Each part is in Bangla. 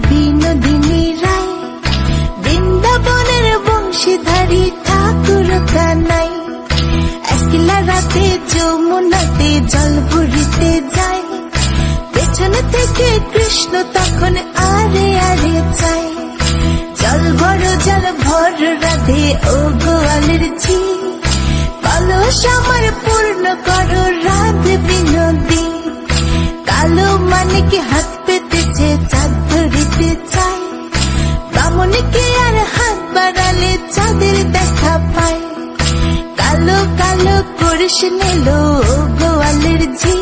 বিনোদিনী রায়, বৃন্দাবনের বংশীধারী ঠাকুর কানাই। একলা রাতে যমুনাতে জল ভরিতে যায়, পেছন থেকে কৃষ্ণ তখন আরে আরে চায়। জল ভর রাধে ও গোয়ালের ঝি, কলস আমার পূর্ণ করো রাধে বিনোদী। কালো মানিকে হাত পেতেছে চাঁদ ধরিতে চায়, বামনকে আর হাত বাড়ালে চাঁদের দেখা পায়। কালো কালো করিস নিল ও গোয়ালের ঝি,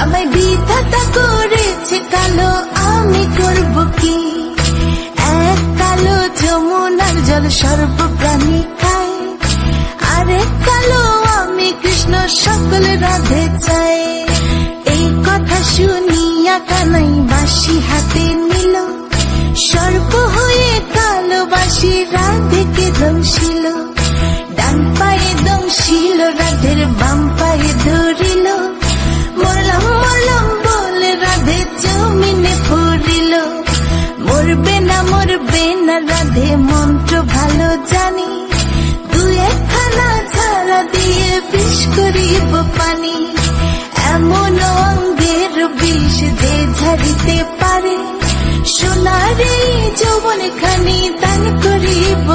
আমায় বিধাতা করেছে কালো, আমি করব কি? এক কালো যমুনার জল সর্ব প্রাণী খায়, আরেক কালো আমি কৃষ্ণ সকল রাধে চাই। এই কথা শুনিয়া কানাই বাঁশি হাতে নিল, সর্প হয়ে কালো বাঁশি রাধেকে দংশিল। ডান পায়ে দংশিল রাধের, বাম পায়ে ধরিল, মরলাম মরলাম বলে রাধে জমিনে পড়িল। মরবে না রাধে মন্ত্র ভালো জানি, দু একখানা ঝাড়া দিয়ে বিষ করিব পানি। এমন অঙ্গের বিষ যে ঝাড়িতে পারে, সোনার এই যৌবন খানি দান করিব